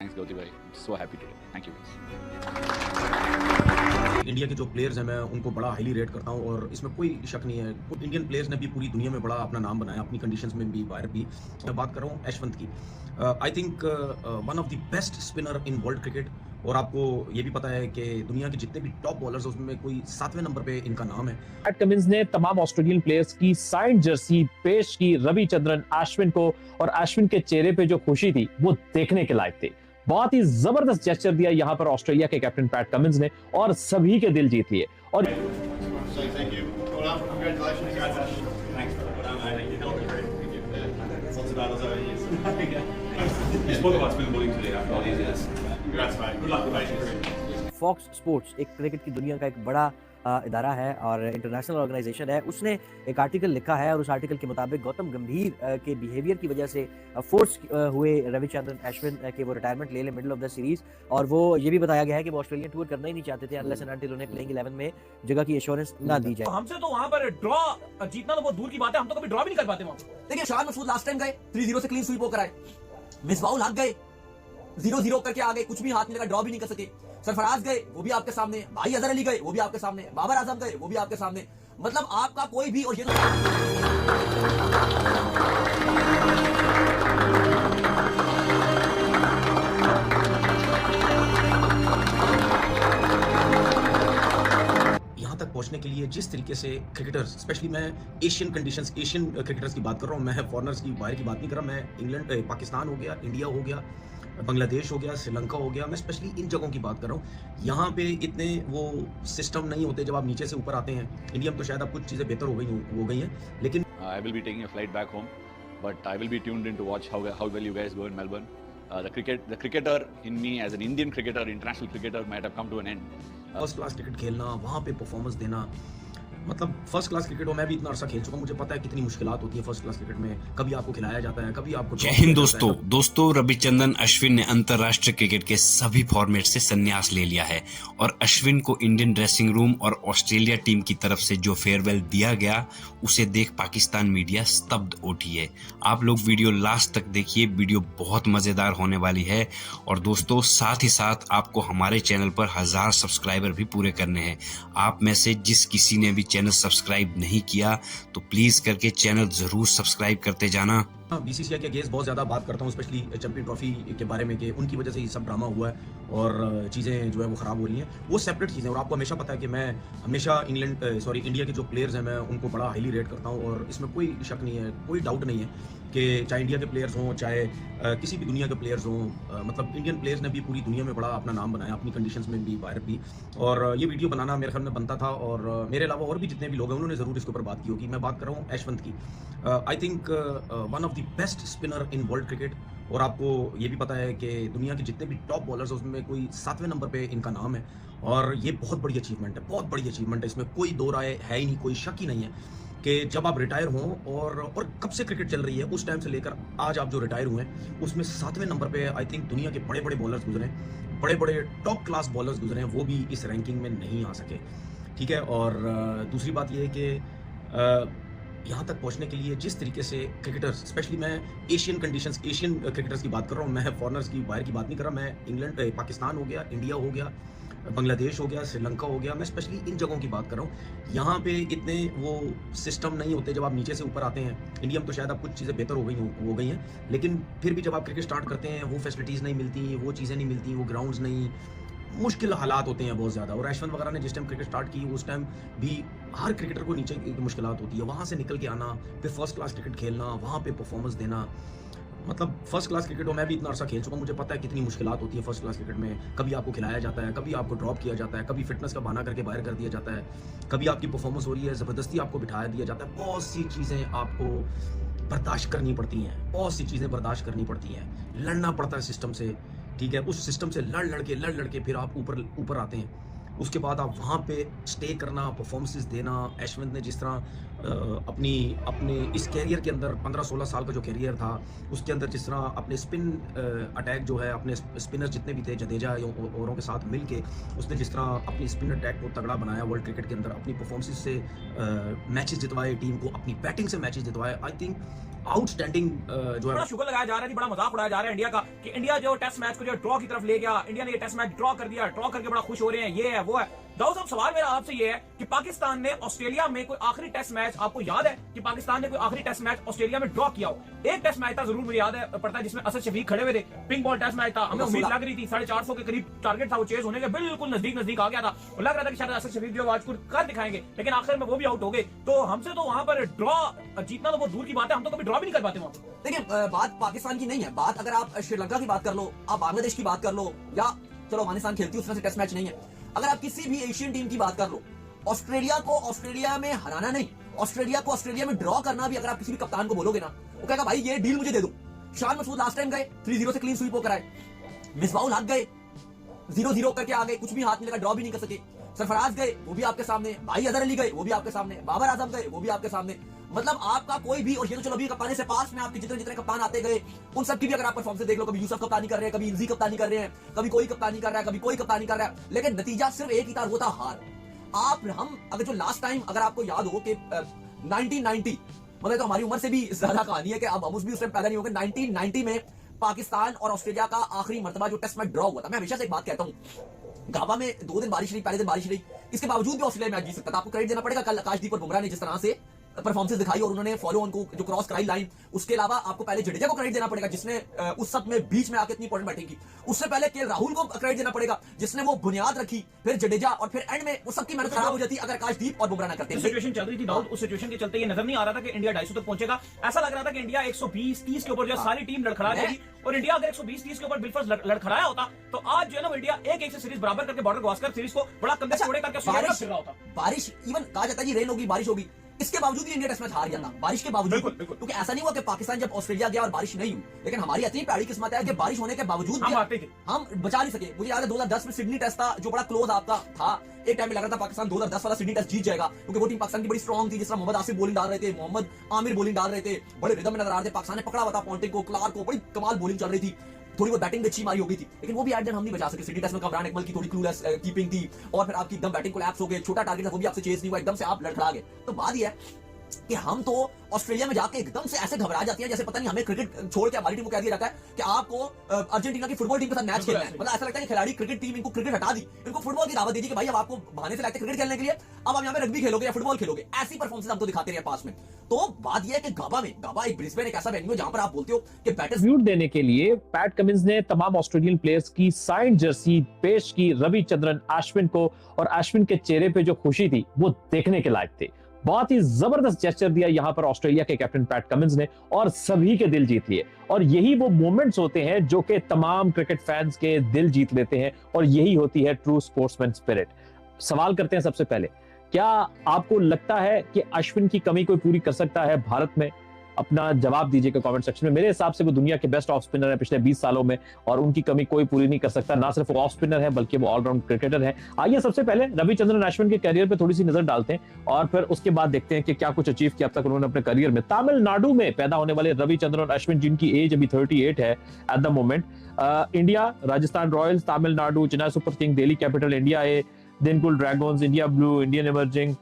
Thanks, Gauti bhai. I'm so happy today. Thank you. India के जो players हैं मैं उनको बड़ा हाईली रेट करता हूं और इसमें कोई शक नहीं है। इंडियन प्लेयर्स ने भी पूरी दुनिया में बड़ा अपना नाम बनाया, अपनी कंडीशंस में भी, बाहर भी। मैं बात कर रहा हूं ऐशवंत की। I think one of the best spinner in world cricket. और आपको ये भी पता है कि दुनिया के जितने भी टॉप बॉलर्स हैं उसमें कोई 7वें नंबर पे इनका नाम है। पैट कमिंस ने तमाम ऑस्ट्रेलियन प्लेयर्स की साइंड जर्सी पेश की रविचंद्रन अश्विन को, और अश्विन के चेहरे पे जो खुशी थी वो देखने के लायक थी। बहुत ही जबरदस्त जेस्चर दिया यहाँ पर ऑस्ट्रेलिया के कैप्टन पैट कमिंस ने और सभी के दिल जीत लिए। और फॉक्स स्पोर्ट्स एक क्रिकेट की दुनिया का एक बड़ा इदारा है और इंटरनेशनल ऑर्गेनाइजेशन है। उसने एक आर्टिकल लिखा है और उस आर्टिकल के मुताबिक गौतम गंभीर के बिहेवियर की वजह से फोर्स हुए रविचंद्रन अश्विन के वो रिटायरमेंट ले ले मिडिल ऑफ द सीरीज। और वो ये भी बताया गया है कि वो ऑस्ट्रेलियन टूर करना ही नहीं चाहते थे अनलेस एंड अनटिल उन्हें प्लेइंग 11 में जगह की एश्योरेंस ना दी जाए। हमसे तो वहां पर ड्रॉ जीतना तो बहुत दूर की बात है, हम तो कभी ड्रॉ भी नहीं कर पाते वहां। देखिए शान मसूद लास्ट टाइम गए 3-0 से क्लीन स्वीप होकर आए, मिसबाउल हाथ गए 0-0 करके आ गए, कुछ भी हाथ में लगा, ड्रॉ भी नहीं कर सके। सरफराज गए वो भी आपके सामने, भाई अजहर अली गए वो भी आपके सामने, बाबर आजम गए वो भी आपके सामने। मतलब आपका कोई भी, और ये यहाँ तक पहुंचने के लिए जिस तरीके से क्रिकेटर्स, स्पेशली मैं एशियन कंडीशंस, एशियन क्रिकेटर्स की बात कर रहा हूँ, मैं फॉरनर्स की, बाहर की बात नहीं कर रहा। मैं इंग्लैंड, पाकिस्तान हो गया, इंडिया हो गया, बांग्लादेश हो गया, श्रीलंका हो गया, मैं स्पेशली इन जगहों की बात कर रहा हूँ। यहाँ पे इतने वो सिस्टम नहीं होते जब आप नीचे से ऊपर आते हैं। इंडिया में तो शायद अब कुछ चीज़ें बेहतर हो गई हैं, लेकिन I will be taking a flight back home, but I will be tuned in to watch how well you guys go in Melbourne. The cricketer in me as an Indian cricketer, international cricketer, might have come to an end. First class cricket खेलना, वहाँ पे performance देना, मतलब first class cricket हो। मैं भी इतना अरसा खेल चुका हूँ, मुझे पता है कितनी मुश्किलात होती है फर्स्ट क्लास क्रिकेट में। कभी आपको खिलाया जाता है, कभी आपको। जय हिंद दोस्तों रविचंद्रन अश्विन ने अंतरराष्ट्रीय क्रिकेट के सभी फॉर्मेट से संन्यास ले लिया है और अश्विन को इंडियन ड्रेसिंग रूम और ऑस्ट्रेलिया टीम की तरफ से जो फेयरवेल दिया गया उसे देख पाकिस्तान मीडिया स्तब्ध उठी है। आप लोग वीडियो लास्ट तक देखिए, वीडियो बहुत मजेदार होने वाली है। और दोस्तों साथ ही साथ आपको हमारे चैनल पर 1000 सब्सक्राइबर भी पूरे करने हैं। आप में से जिस किसी ने भी चैनल सब्सक्राइब नहीं किया तो प्लीज करके चैनल जरूर सब्सक्राइब करते जाना। बीसीसीआई के अगेंस्ट बहुत ज़्यादा बात करता हूँ, स्पेशली चैंपियन ट्रॉफी के बारे में, कि उनकी वजह से ये सब ड्रामा हुआ है और चीज़ें जो है वो ख़राब हो रही हैं। वो सेपरेट चीज़ें, और आपको हमेशा पता है कि मैं हमेशा इंडिया के जो प्लेयर्स हैं मैं उनको बड़ा हाईली रेट करता हूँ और इसमें कोई शक नहीं है, कोई डाउट नहीं है कि चाहे इंडिया के प्लेयर्स हों, चाहे किसी भी दुनिया के प्लेयर्स हों, मतलब इंडियन प्लेयर्स ने भी पूरी दुनिया में बड़ा अपना नाम बनाया, अपनी कंडीशंस में भी, बाहर भी। और ये वीडियो बनाना मेरे ख्याल में बनता था, और मेरे अलावा और भी जितने भी लोग हैं उन्होंने ज़रूर इसके ऊपर बात की होगी। मैं बात कर रहा हूँ ऐशवंत की। I think one of the best spinner in world cricket. और आपको ये भी पता है कि दुनिया के जितने भी टॉप बॉलर्स हैं उसमें कोई 7वें नंबर पे इनका नाम है, और ये बहुत बड़ी अचीवमेंट है, बहुत बड़ी अचीवमेंट है। इसमें कोई दो राय है ही नहीं, कोई शक ही नहीं है कि जब आप रिटायर हों, और कब से क्रिकेट चल रही है उस टाइम से लेकर आज आप जो रिटायर हुए हैं उसमें 7वें नंबर पे आई थिंक दुनिया के बड़े बड़े बॉलर्स गुजरे, बड़े बड़े टॉप क्लास बॉलर्स गुजरे हैं, वो भी इस रैंकिंग में नहीं आ सके। ठीक है। और दूसरी बात ये है कि यहाँ तक पहुँचने के लिए जिस तरीके से क्रिकेटर्स, स्पेशली मैं एशियन कंडीशंस, एशियन क्रिकेटर्स की बात कर रहा हूँ, मैं फॉरनर्स की, बाहर की बात नहीं कर रहा। मैं इंग्लैंड, पाकिस्तान हो गया, इंडिया हो गया, बांग्लादेश हो गया, श्रीलंका हो गया, मैं स्पेशली इन जगहों की बात कर रहा हूँ। यहाँ पे इतने वो सिस्टम नहीं होते जब आप नीचे से ऊपर आते हैं। इंडिया में तो शायद अब कुछ चीज़ें बेहतर हो गई हैं, लेकिन फिर भी जब आप क्रिकेट स्टार्ट करते हैं वो फैसिलिटीज़ नहीं मिलती, वो चीज़ें नहीं मिलती, वो ग्राउंड्स नहीं, मुश्किल हालात होते हैं बहुत ज़्यादा। और ऐशवंत वगैरह ने जिस टाइम क्रिकेट स्टार्ट की उस टाइम भी हर क्रिकेटर को नीचे मुश्किलात होती है, वहाँ से निकल के आना, फिर फर्स्ट क्लास क्रिकेट खेलना, वहाँ पे परफॉर्मेंस देना, मतलब फर्स्ट क्लास क्रिकेट हो। मैं भी इतना अरसा खेल चुका हूँ, मुझे पता है कितनी मुश्किलात होती है फर्स्ट क्लास क्रिकेट में। कभी आपको खिलाया जाता है, कभी आपको ड्रॉप किया जाता है, कभी फिटनेस का बहाना करके बाहर कर दिया जाता है, कभी आपकी परफॉर्मेंस हो रही है ज़बरदस्ती आपको बिठाया दिया जाता है। बहुत सी चीज़ें आपको बर्दाश्त करनी पड़ती हैं, बहुत सी चीज़ें बर्दाश्त करनी पड़ती हैं, लड़ना पड़ता है सिस्टम से। ठीक है। उस सिस्टम से लड़ लड़ के फिर आप ऊपर आते हैं। उसके बाद आप वहाँ पे स्टे करना, परफॉर्मेंसेस देना, अश्विन ने जिस तरह अपने इस कैरियर के अंदर 15-16 साल का जो कैरियर था, उसके अंदर जिस तरह अपने स्पिन अटैक जो है, अपने स्पिनर जितने भी थे, जडेजा औरों के साथ मिल के उसने जिस तरह अपनी स्पिन अटैक को तगड़ा बनाया वर्ल्ड क्रिकेट के अंदर, अपनी परफॉर्मेंसेस से मैचेस जितवाए टीम को, अपनी बैटिंग से मैचेस जितवाए, आई थिंक आउटस्टैंडिंग जो है बड़ा शुगर लगाया जा रहा है जी, बड़ा मजाक उड़ाया जा रहा है इंडिया का कि इंडिया जो टेस्ट मैच को जो ड्रॉ की तरफ ले गया, इंडिया ने ये टेस्ट मैच ड्रॉ कर दिया, ड्रॉ करके बड़ा खुश हो रहे हैं, ये है वो है। दाऊद साहब, सवाल मेरा आपसे ये है कि पाकिस्तान ने ऑस्ट्रेलिया में कोई आखिरी टेस्ट मैच आपको याद है कि पाकिस्तान ने कोई आखिरी टेस्ट मैच ऑस्ट्रेलिया में ड्रॉ किया हो? एक टेस्ट मैच था जरूर मुझे याद है पड़ता है जिसमें असद शफीक खड़े हुए थे, पिंक बॉल टेस्ट मैच था, हमें उम्मीद लग रही थी 450 के करीब टारगेट था, वो चेज होने के बिल्कुल नजदीक आ गया था, और लग रहा था कि शायद असद शफीक जो आज कर दिखाएंगे, लेकिन आखिर में वो भी आउट हो गए। तो हमसे तो वहां पर ड्रॉ जीतना तो बहुत दूर की बात है, हम तो कभी ड्रॉ भी नहीं कर पाते वहां। देखिए, बात पाकिस्तान की नहीं है, बात अगर आप श्रीलंका की बात कर लो, आप बांग्लादेश की बात कर लो, या चलो अफगानिस्तान खेलती है उस तरह से टेस्ट मैच नहीं है, अगर आप किसी भी एशियन टीम की बात कर लो, ऑस्ट्रेलिया को ऑस्ट्रेलिया में हराना नहीं, ऑस्ट्रेलिया को ऑस्ट्रेलिया में ड्रॉ करना भी अगर आप किसी भी कप्तान को बोलोगे ना, वो कहेगा भाई ये डील मुझे दे दो। शान मसूद लास्ट टाइम गए 3-0 से क्लीन स्वीप होकर आए, मिसबाउल हक गए 0-0 करके आ गए, कुछ भी हाथ में लगा, ड्रॉ भी नहीं कर सके, सरफराज गए वो भी आपके सामने, भाई अजहर अली गए वो भी आपके सामने, बाबर आजम गए वो भी आपके सामने, मतलब आपका कोई भी, और ये तो चलो अभी कप्तानी से पास में आपके जितने कप्तान आते गए उन सब की भी अगर आप परफॉर्मेंस देख लो, कभी यूसुफ कप्तानी कर रहे हैं, कभी इंजी कप्तानी कर रहे हैं, कभी कोई कप्तानी कर रहा है, कभी कोई कप्तानी कर रहा है, लेकिन नतीजा सिर्फ एक ही था, वो था हार। हम अगर जो लास्ट टाइम अगर आपको याद हो कि 1990, मतलब तो हमारी उम्र से भी ज्यादा कहानी है कि अब हम भी उस टाइम पैदा नहीं हो गए, 1990 में पाकिस्तान और ऑस्ट्रेलिया का आखिरी मर्तबा जो टेस्ट मैच ड्रॉ हुआ था, मैं हमेशा से एक बात कहता हूँ, गाबा में 2 दिन बारिश रही, पहले दिन बारिश रही, इसके बावजूद भी ऑस्ट्रेलिया मैच जीत सकता था। आपको क्रेडिट देना पड़ेगा कल आकाशदीप और बुमराह ने जिस तरह से परफॉर्मेंस दिखाई और उन्होंने फॉलो ऑन को जो क्रॉस कराई लाइन, उसके अलावा आपको पहले जडेजा को क्रेडिट देना पड़ेगा जिसने उस सब में बीच में आके इतनी इंपॉर्टेंट बैटिंग की, उससे पहले के राहुल को क्रेडिट देना पड़ेगा जिसने वो बुनियाद रखी, फिर जडेजा, और फिर एंड में वो सबकी मेहनत खराब हो जाती अगर आकाशदीप और बुमराह ना करते। सिचुएशन चल रही थी दाऊद, उस सिचुएशन के चलते ये नजर नहीं आ रहा था कि इंडिया 250 तक पहुंचेगा, ऐसा लग रहा था कि इंडिया 120-30 के ऊपर जो सारी टीम लड़खड़ा जाएगी, और इंडिया अगर 120-30 के ऊपर बिलफर्ज लड़खड़ाया होता तो आज जो है ना इंडिया 1-1 से सीरीज बराबर करके बॉर्डर गवास्कर सीरीज को बड़ा कंधे से जोड़े करके फिर रहा होता। बारिश इवन कहा जाता है जी रेन होगी, बारिश होगी, इसके बावजूद भी इंडिया टेस्ट मैच हार गया था, बारिश के बावजूद, क्योंकि ऐसा नहीं हुआ कि पाकिस्तान जब ऑस्ट्रेलिया गया और बारिश नहीं हुई, लेकिन हमारी इतनी प्यारी किस्मत है कि बारिश होने के बावजूद हम बचा नहीं सके। मुझे याद है 2010 में सिडनी टेस्ट था जो बड़ा क्लोज आपका था, एक टाइम में लग रहा था पाकिस्तान 2010 वाला सिडनी टेस्ट जीत जाएगा, क्योंकि वो टीम पाकिस्तान की बड़ी स्ट्रॉन्ग थी, जिस तरह मोहम्मद आसिफ बॉलिंग डाल रहे थे, मोहम्मद आमिर बॉलिंग डाल रहे थे, बड़े रिदम में नजर आ रहे थे, पाकिस्तान ने पकड़ा हुआ था पॉन्टिंग को, क्लार्क को, बड़ी कमाल बॉलिंग चल रही थी, थोड़ी बहुत बैटिंग अच्छी मारी हो गई थी, लेकिन वो भी एट द एंड हम नहीं बचा सके। सिडनी टेस्ट में कमरान इकबाल की थोड़ी क्लूलेस कीपिंग थी, और फिर आपकी एकदम बैटिंग कोलैप्स हो गए, छोटा टारगेट था वो भी आपसे चेस नहीं हुआ, एकदम से आप लड़खड़ा गए। तो बात यह है कि हम तो ऑस्ट्रेलिया में जाके एकदम से ऐसे घबरा जाती है जैसे पता नहीं हमें क्रिकेट छोड़ के हमारी टीम को कह दिया रखा है कि आपको अर्जेंटीना की फुटबॉल टीम के साथ मैच खेलना है, मतलब ऐसा लगता है कि खिलाड़ी क्रिकेट टीम इनको क्रिकेट हटा दी, इनको फुटबॉल की दावत दी कि भाई अब आपको बहाने से लाते क्रिकेट खेलने के लिए, अब आप यहाँ पे रग्बी खेलोगे या फुटबॉल खेलोगे, ऐसी परफॉर्मेंस हम तो दिखाते रहे पास में। तो बात यह है कि गाबा एक ब्रिस्बेन एक ऐसा वेन्यू है जहां पर आप बोलते हो कि बैटर्स ट्रिब्यूट देने के लिए पैट कमिंस ने तमाम ऑस्ट्रेलियन प्लेयर्स की साइंड जर्सी पेश की रविचंद्रन अश्विन को, और अश्विन के चेहरे पे जो खुशी थी वो देखने के लायक थी। बहुत ही जबरदस्त जेस्चर दिया यहाँ पर ऑस्ट्रेलिया के कैप्टन पैट कमिंस ने और सभी के दिल जीत लिए, और यही वो मोमेंट्स होते हैं जो कि तमाम क्रिकेट फैंस के दिल जीत लेते हैं, और यही होती है ट्रू स्पोर्ट्समैन स्पिरिट। सवाल करते हैं सबसे पहले, क्या आपको लगता है कि अश्विन की कमी कोई पूरी कर सकता है भारत में? अपना जवाब दीजिएगा कमेंट सेक्शन में। मेरे हिसाब से वो दुनिया के बेस्ट ऑफ स्पिनर है पिछले 20 सालों में, और उनकी कमी कोई पूरी नहीं कर सकता। ना सिर्फ वो ऑफ स्पिनर है बल्कि वो ऑलराउंड क्रिकेटर है। आइए सबसे पहले रविचंद्रन अश्विन के करियर पे थोड़ी सी नजर डालते हैं, और फिर उसके बाद देखते हैं कि क्या कुछ अचीव किया अब तक उन्होंने अपने करियर में। तमिलनाडु में पैदा होने वाले रविचंद्रन अश्विन, जिनकी एज अभी 38 है at the moment, India, Rajasthan Royals, Tamil Nadu, Chennai Super King, Delhi Capital, India A, Dindigul Dragons, India blue, Indian emerging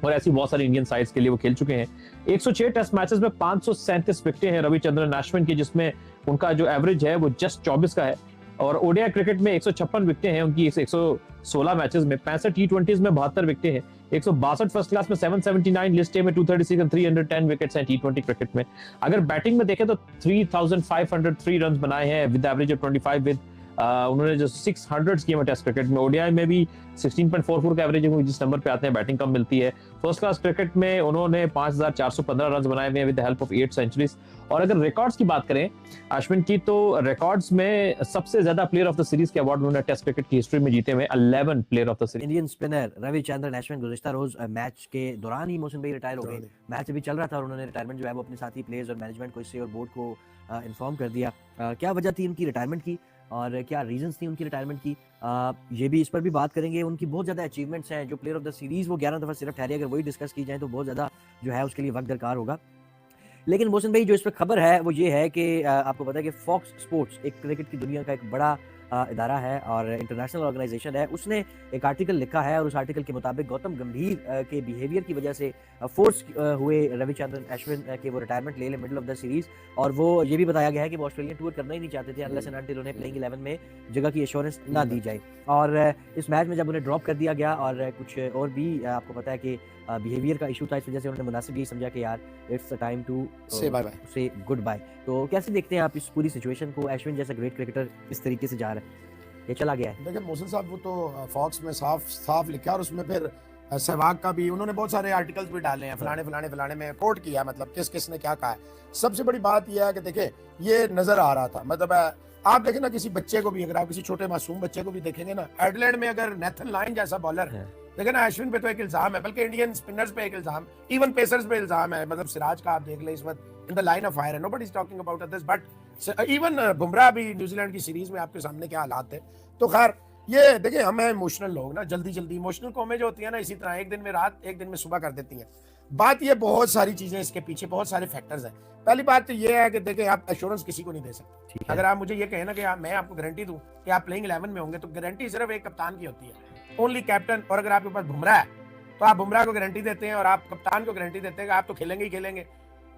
और ऐसी बहुत सारी इंडियन साइड्स के लिए वो खेल चुके हैं। 106 टेस्ट मैचेस में 537 विकेटें हैं रविचंद्रन अश्विन की, जिसमें उनका जो एवरेज है वो जस्ट 24 का है। और ओडीआई क्रिकेट में 156 विकेटें हैं उनकी 116 मैचेस में, 65 टी20 में 72 विकेटें हैं, 162 फर्स्ट क्लास में, 779 लिस्ट ए में, 236 और 310 विकेट्स हैं टी20 क्रिकेट में। अगर बैटिंग में देखें तो 3503 रन बनाए हैं विद एवरेज ऑफ 25 विद उन्होंने जो 600 किए टेस्ट क्रिकेट में। ओडीआई में भी 16.44 का एवरेज है, जिस नंबर पे आते हैं बैटिंग कम मिलती है। फर्स्ट क्लास क्रिकेट में उन्होंने 5415 रन बनाए हुए हैं with the help of 8 centuries. और अगर रिकॉर्ड्स की बात करें अश्विन की, तो रिकॉर्ड्स में सबसे ज्यादा प्लेयर ऑफ द सीरीज के अवार्ड उन्होंने टेस्ट क्रिकेट की हिस्ट्री में जीते हुए 11 player of the series. Indian spinner Ravichandran Ashwin गुज़िश्ता रोज मैच के दौरान ही मोहसिन भाई रिटायर हो गए। मैच अभी चल रहा था और उन्होंने रिटायरमेंट जो है वो अपने साथी प्लेयर्स और मैनेजमेंट को इससे और बोर्ड को इन्फॉर्म कर दिया। क्या वजह थी उनकी रिटायरमेंट की? और क्या रीजंस थी उनकी रिटायरमेंट की, ये भी इस पर भी बात करेंगे। उनकी बहुत ज़्यादा अचीवमेंट्स हैं, जो प्लेयर ऑफ द सीरीज़ वो 11 दफ़ा सिर्फ ठहरे, अगर वही डिस्कस की जाए तो बहुत ज़्यादा जो है उसके लिए वक्त दरकार होगा। लेकिन मोहसिन भाई, जो इस पर खबर है वो ये है कि आपको पता है कि फॉक्स स्पोर्ट्स एक क्रिकेट की दुनिया का एक बड़ा इदारा है और इंटरनेशनल ऑर्गेनाइजेशन है। उसने एक आर्टिकल लिखा है और उस आर्टिकल के मुताबिक गौतम गंभीर के बिहेवियर की वजह से फोर्स हुए रविचंद्रन अश्विन के वो रिटायरमेंट ले मिडिल ऑफ द सीरीज। और वो ये भी बताया गया है कि वो ऑस्ट्रेलियन टूर करना ही नहीं चाहते थे अनलेस एंड अनटिल उन्हें प्लेइंग 11 में जगह की एश्योरेंस ना दी जाए। और इस मैच में जब उन्हें ड्रॉप कर दिया गया और कुछ और भी आपको पता है कि बिहेवियर का इशू था, इस वजह से उन्होंने मुनासिब यही समझा कि यार इट्स द टाइम टू से गुड बाय। तो कैसे देखते हैं आप इस पूरी सिचुएशन को? अश्विन जैसा ग्रेट क्रिकेटर इस तरीके से जा रहा है, ये चला गया है। देखिए मोहसिन साहब, वो तो फॉक्स में साफ लिखा और उसमें फिर सहवाग का भी उन्होंने बहुत सारे आर्टिकल्स भी डाले हैं, फलाने में कोट किया, मतलब किस ने क्या कहा है। सबसे बड़ी बात यह है कि देखिए ये नजर आ रहा था, मतलब आप देखें ना, किसी बच्चे को भी, अगर आप किसी छोटे मासूम बच्चे को भी देखेंगे ना, एडलेड में अगर नेथन लाइन जैसा बॉलर है, देखिए ना, अश्विन पे तो एक इल्जाम है, बल्कि इंडियन स्पिनर्स पे एक इल्जाम, इवन पेसर्स पे इल्जाम है। मतलब सिराज का आप देख ले, इस वक्त in the line of fire है, nobody is talking about this, but even Bumrah भी न्यूजीलैंड की सीरीज में आपके सामने क्या हालात थे। तो खैर ये देखिए, हम हैं इमोशनल लोग ना, जल्दी इमोशनल कौमें जो होती है ना, इसी तरह एक दिन में रात एक दिन में सुबह कर देती हैं। बात ये, बहुत सारी चीजें इसके पीछे, बहुत सारे फैक्टर्स हैं। पहली बात तो ये है कि देखिए, आप एश्योरेंस किसी को नहीं दे सकते। अगर आप मुझे ये कहें ना कि मैं आपको गारंटी दूं कि आप प्लेइंग 11 में होंगे, तो गारंटी सिर्फ एक कप्तान की होती है, ओनली कैप्टन। और अगर आपके पास बुमराह है तो आप बुमराह को गारंटी देते हैं और आप कप्तान को गारंटी देते हैं कि आप तो खेलेंगे ही खेलेंगे,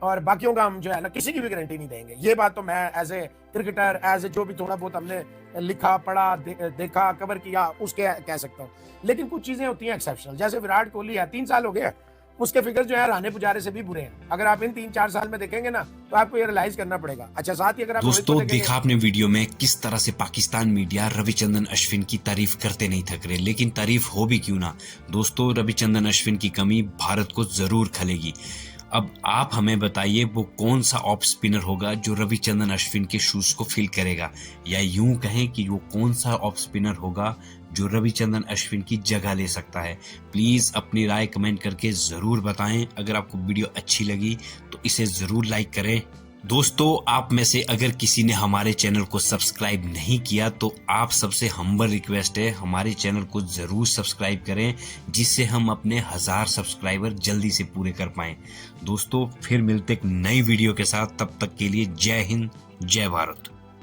और बाकियों का हम जो है ना किसी की भी गारंटी नहीं देंगे। ये बात तो मैं as a cricketer, as a जो भी थोड़ा बहुत हमने लिखा पढ़ा देखा कवर किया उसके कह सकता हूँ। लेकिन कुछ चीजें होती हैं एक्सेप्शनल, जैसे विराट कोहली है, 3 साल हो गए, उसके फिगर्स जो है राने पुजारे से भी बुरे हैं। अगर आप इन 3-4 साल में देखेंगे ना, तो आपको ये रियलाइज करना पड़ेगा। अच्छा, साथ ही अगर आप दोस्तों देखा आपने वीडियो में किस तरह से पाकिस्तान मीडिया रविचंद्रन अश्विन की तारीफ करते नहीं थक रहे, लेकिन तारीफ हो भी क्यों ना दोस्तों, रविचंद्रन अश्विन की कमी भारत को जरूर खलेगी। अब आप हमें बताइए, वो कौन सा ऑफ स्पिनर होगा जो रविचंद्रन अश्विन के शूज को फील करेगा, या यूं कहें कि वो कौन सा ऑफ स्पिनर होगा जो रविचंद्रन अश्विन की जगह ले सकता है। प्लीज अपनी राय कमेंट करके जरूर बताएं। अगर आपको वीडियो अच्छी लगी तो इसे जरूर लाइक करें। दोस्तों, आप में से अगर किसी ने हमारे चैनल को सब्सक्राइब नहीं किया तो आप सबसे हम्बल रिक्वेस्ट है, हमारे चैनल को जरूर सब्सक्राइब करें, जिससे हम अपने 1000 सब्सक्राइबर जल्दी से पूरे कर पाएं। दोस्तों, फिर मिलते एक नई वीडियो के साथ, तब तक के लिए जय हिंद, जय भारत।